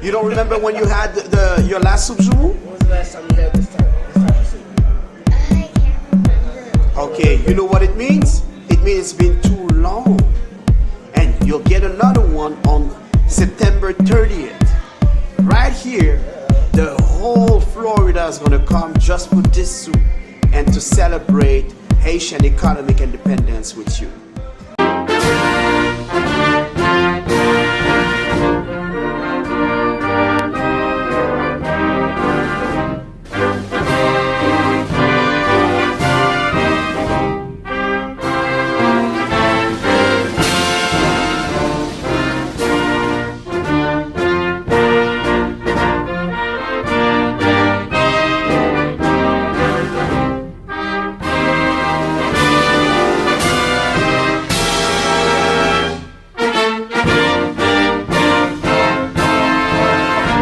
You don't remember when you had your last soup, Joumou? When was the last time you had this type of soup? I can't remember. Okay, you know what it means? It means it's been too long. And you'll get another one on September 30th. Right here, the whole Florida is gonna come just for this soup and to celebrate Haitian economic independence with you.